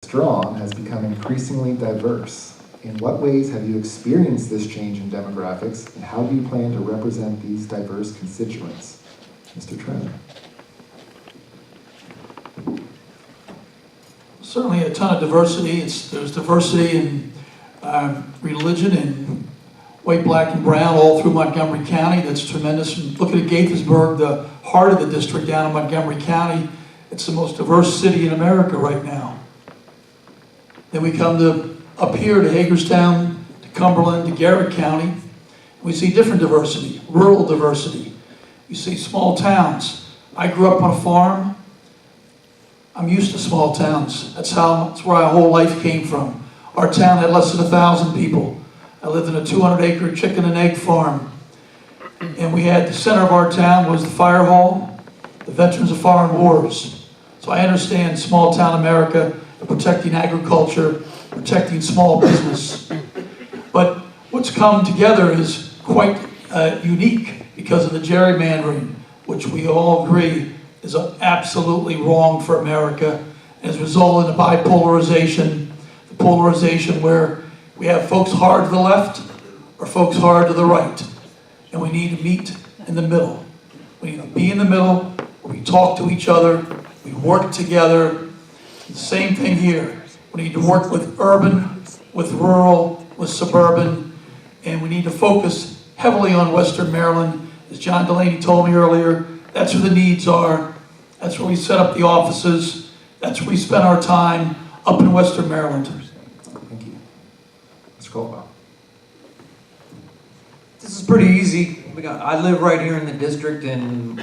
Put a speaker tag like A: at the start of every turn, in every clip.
A: drawn has become increasingly diverse. In what ways have you experienced this change in demographics, and how do you plan to represent these diverse constituents? Mr. Trent.
B: Certainly a ton of diversity. There's diversity in religion and white, black, and brown all through Montgomery County. That's tremendous. And look at Gaithersburg, the heart of the district down in Montgomery County. It's the most diverse city in America right now. Then we come up here to Hagerstown, to Cumberland, to Garrett County. We see different diversity, rural diversity. You see small towns. I grew up on a farm. I'm used to small towns. That's where our whole life came from. Our town had less than 1,000 people. I lived in a 200-acre chicken and egg farm. And we had the center of our town was the fire hall, the Veterans of Foreign Wars. So I understand small town America, protecting agriculture, protecting small business. But what's come together is quite unique because of the gerrymandering, which we all agree is absolutely wrong for America, and has resulted in a bipolarization, the polarization where we have folks hard to the left or folks hard to the right. And we need to meet in the middle. We need to be in the middle, where we talk to each other, we work together. The same thing here. We need to work with urban, with rural, with suburban, and we need to focus heavily on Western Maryland. As John Delaney told me earlier, that's where the needs are. That's where we set up the offices. That's where we spend our time, up in Western Maryland.
A: Thank you. Mr. Caldwell.
C: This is pretty easy. I live right here in the district, and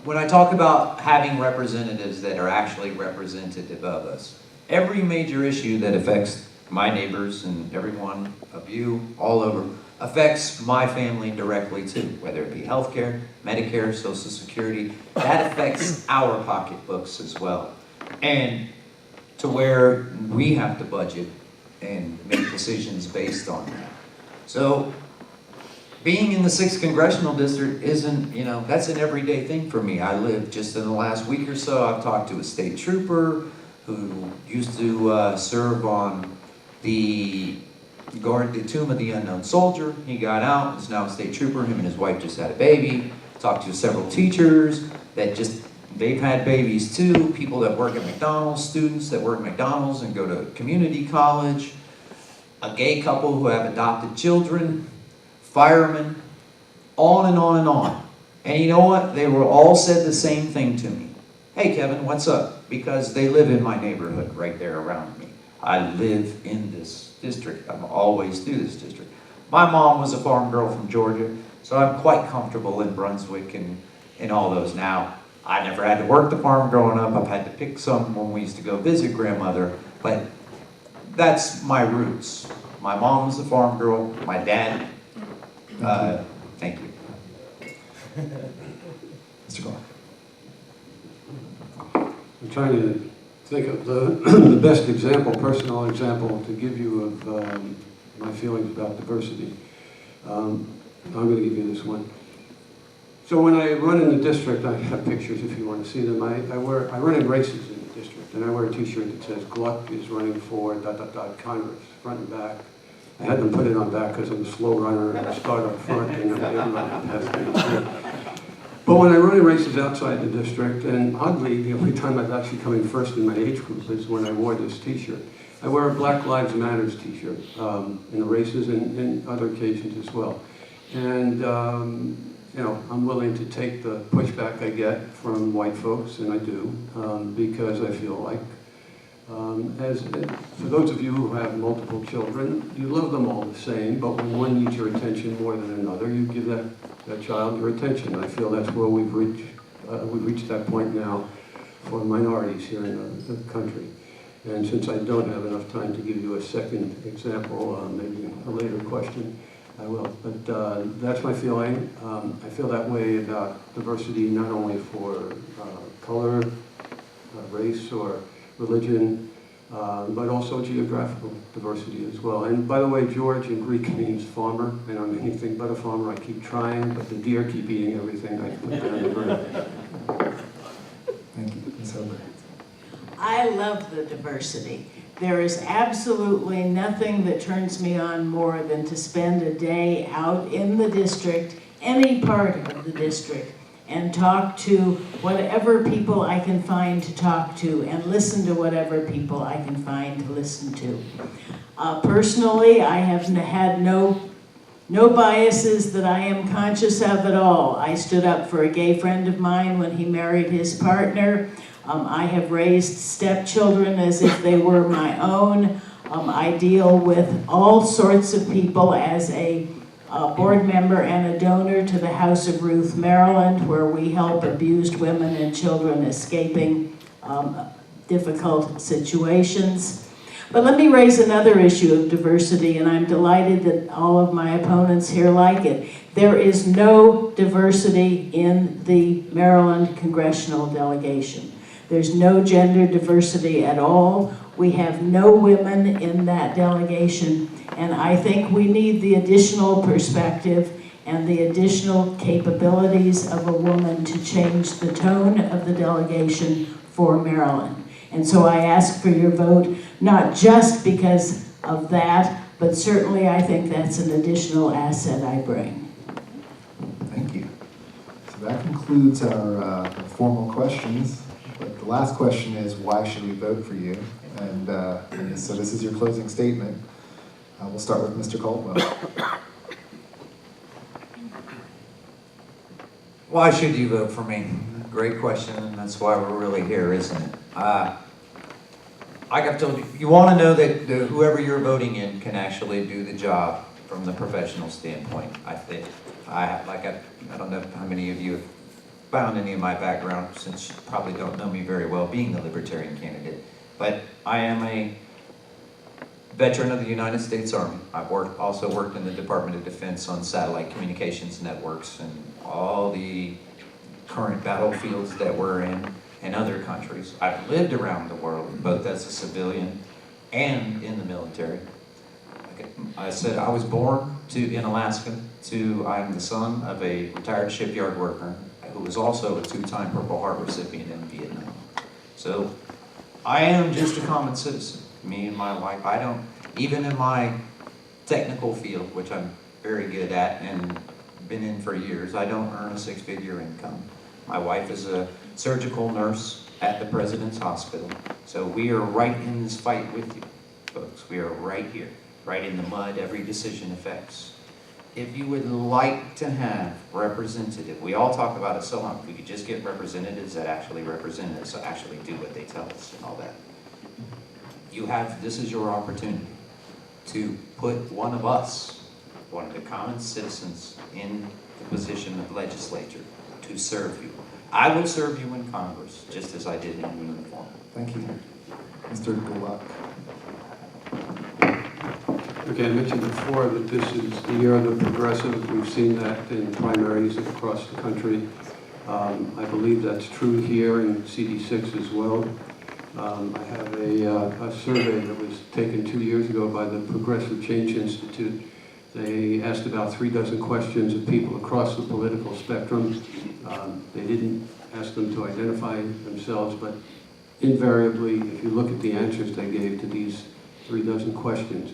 C: when I talk about having representatives that are actually representative of us, every major issue that affects my neighbors and every one of you all over affects my family directly too, whether it be healthcare, Medicare, Social Security. That affects our pocketbooks as well. And to where we have to budget and make decisions based on that. So being in the 6th Congressional District isn't, that's an everyday thing for me. I live just in the last week or so, I've talked to a state trooper who used to serve on the Tomb of the Unknown Soldier. He got out, is now a state trooper. Him and his wife just had a baby. Talked to several teachers that they've had babies too. People that work at McDonald's, students that work at McDonald's and go to community college. A gay couple who have adopted children. Firemen. On and on and on. And you know what? They were all said the same thing to me. Hey Kevin, what's up? Because they live in my neighborhood right there around me. I live in this district. I'm always through this district. My mom was a farm girl from Georgia, so I'm quite comfortable in Brunswick and all those. Now, I never had to work the farm growing up. I've had to pick some when we used to go visit grandmother, but that's my roots. My mom was a farm girl. My dad, thank you.
A: Mr. Clark.
D: I'm trying to think of the best example, personal example, to give you of my feelings about diversity. I'm going to give you this one. So when I run in the district, I have pictures if you want to see them. I run in races in the district, and I wear a T-shirt that says Gluck is running for ... Congress, front and back. I had them put it on back because I'm a slow runner and I start up front and everybody has me. But when I run in races outside the district, and oddly, the only time I've actually come in first in my age group is when I wore this T-shirt. I wear a Black Lives Matters T-shirt in the races and other occasions as well. And I'm willing to take the pushback I get from white folks, and I do, because I feel like, for those of you who have multiple children, you love them all the same, but when one needs your attention more than another, you give that child your attention. I feel that's where we've reached that point now for minorities here in the country. And since I don't have enough time to give you a second example, maybe a later question, I will. But that's my feeling. I feel that way about diversity, not only for color, race, or religion, but also geographical diversity as well. And by the way, George in Greek means farmer, and I'm anything but a farmer. I keep trying, but the deer keep eating everything I put down the ground.
A: Thank you. Ms. Hilbert.
E: I love the diversity. There is absolutely nothing that turns me on more than to spend a day out in the district, any part of the district, and talk to whatever people I can find to talk to and listen to whatever people I can find to listen to. Personally, I have had no biases that I am conscious of at all. I stood up for a gay friend of mine when he married his partner. I have raised stepchildren as if they were my own. I deal with all sorts of people as a board member and a donor to the House of Ruth, Maryland, where we help abused women and children escaping difficult situations. But let me raise another issue of diversity, and I'm delighted that all of my opponents here like it. There is no diversity in the Maryland congressional delegation. There's no gender diversity at all. We have no women in that delegation, and I think we need the additional perspective and the additional capabilities of a woman to change the tone of the delegation for Maryland. And so I ask for your vote, not just because of that, but certainly I think that's an additional asset I bring.
A: Thank you. So that concludes our formal questions. But the last question is, why should we vote for you? And so this is your closing statement. We'll start with Mr. Caldwell.
C: Why should you vote for me? Great question, and that's why we're really here, isn't it? Like I've told you, you want to know that whoever you're voting in can actually do the job from the professional standpoint. I think, I don't know how many of you have found any of my background, since you probably don't know me very well, being a Libertarian candidate. But I am a veteran of the United States Army. I've also worked in the Department of Defense on satellite communications networks and all the current battlefields that we're in other countries. I've lived around the world, both as a civilian and in the military. I said I was born in Alaska. I'm the son of a retired shipyard worker who was also a two-time Purple Heart recipient in Vietnam. So I am just a common citizen. Me and my wife, even in my technical field, which I'm very good at and been in for years, I don't earn a six-figure income. My wife is a surgical nurse at the President's Hospital. So we are right in this fight with you, folks. We are right here, right in the mud every decision affects. If you would like to have representative, we all talk about it so long, if we could just get representatives that actually represent us, so actually do what they tell us and all that. This is your opportunity to put one of us, one of the common citizens, in the position of legislature to serve you. I will serve you in Congress, just as I did in uniform.
A: Thank you. Mr. Gulak.
D: Okay, I mentioned before that this is the year of the progressive. We've seen that in primaries across the country. I believe that's true here in CD-6 as well. I have a survey that was taken 2 years ago by the Progressive Change Institute. They asked about 36 questions of people across the political spectrum. They didn't ask them to identify themselves, but invariably, if you look at the answers they gave to these 36 questions,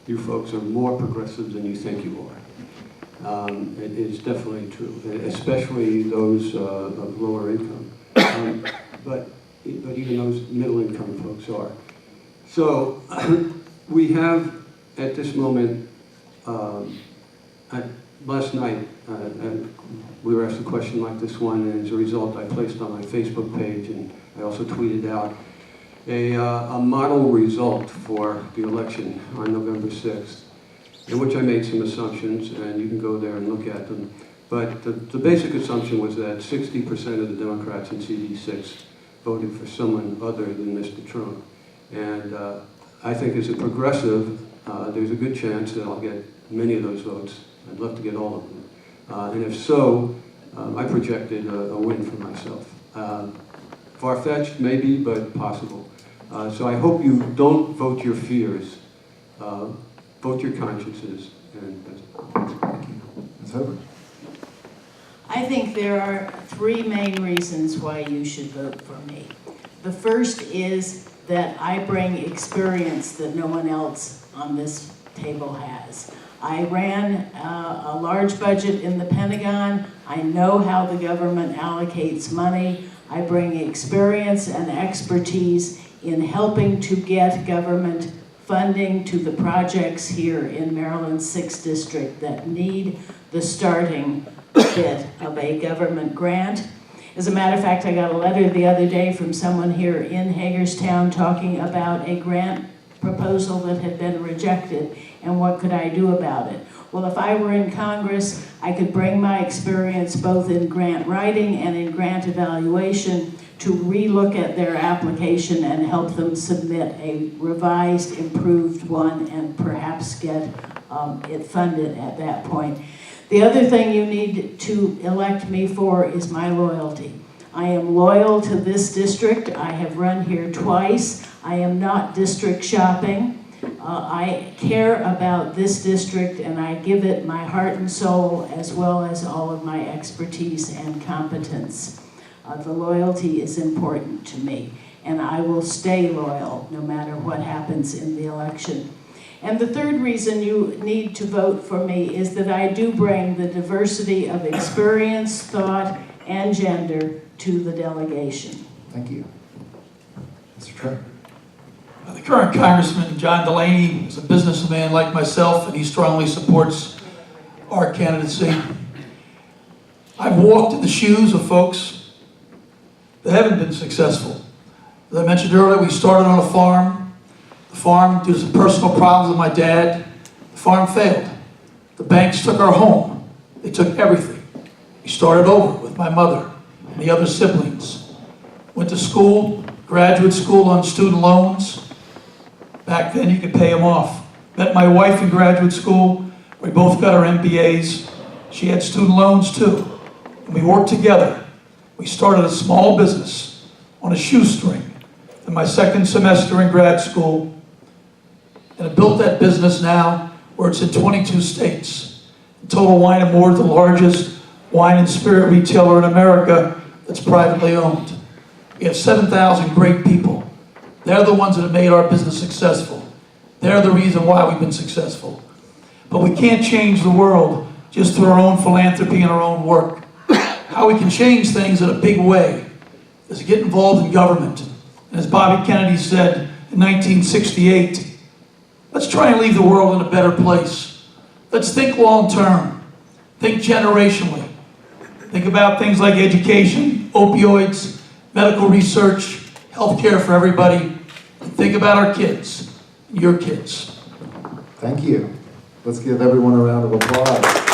D: you folks are more progressive than you think you are. It is definitely true, especially those of lower income. But even those middle income folks are. So we have, at this moment, last night, we were asked a question like this one, and as a result, I placed on my Facebook page, and I also tweeted out a model result for the election on November 6th, in which I made some assumptions, and you can go there and look at them. But the basic assumption was that 60% of the Democrats in CD6 voted for someone other than Mr. Trump. And I think as a progressive, there's a good chance that I'll get many of those votes. I'd love to get all of them. And if so, I projected a win for myself. Far-fetched, maybe, but possible. So I hope you don't vote your fears. Vote your consciences. And
A: Thank you. Ms. Hogan.
E: I think there are three main reasons why you should vote for me. The first is that I bring experience that no one else on this table has. I ran a large budget in the Pentagon. I know how the government allocates money. I bring experience and expertise in helping to get government funding to the projects here in Maryland's 6th District that need the starting bit of a government grant. As a matter of fact, I got a letter the other day from someone here in Hagerstown talking about a grant proposal that had been rejected and what could I do about it. Well, if I were in Congress, I could bring my experience both in grant writing and in grant evaluation to relook at their application and help them submit a revised, improved one and perhaps get it funded at that point. The other thing you need to elect me for is my loyalty. I am loyal to this district. I have run here twice. I am not district shopping. I care about this district and I give it my heart and soul as well as all of my expertise and competence. The loyalty is important to me and I will stay loyal no matter what happens in the election. And the third reason you need to vote for me is that I do bring the diversity of experience, thought, and gender to the delegation.
A: Thank you. Mr. Trent.
B: The current Congressman, John Delaney, is a businessman like myself, and he strongly supports our candidacy. I've walked in the shoes of folks that haven't been successful. As I mentioned earlier, we started on a farm. The farm, due to some personal problems with my dad, the farm failed. The banks took our home. They took everything. We started over with my mother and the other siblings. Went to school, graduate school on student loans. Back then you could pay them off. Met my wife in graduate school. We both got our MBAs. She had student loans too. And we worked together. We started a small business on a shoestring in my second semester in grad school. And I built that business now where it's in 22 states. Total Wine & More is the largest wine and spirit retailer in America that's privately owned. We have 7,000 great people. They're the ones that have made our business successful. They're the reason why we've been successful. But we can't change the world just through our own philanthropy and our own work. How we can change things in a big way is to get involved in government. And as Bobby Kennedy said in 1968, let's try and leave the world in a better place. Let's think long term. Think generationally. Think about things like education, opioids, medical research, healthcare for everybody. And think about our kids, your kids.
A: Thank you. Let's give everyone a round of applause.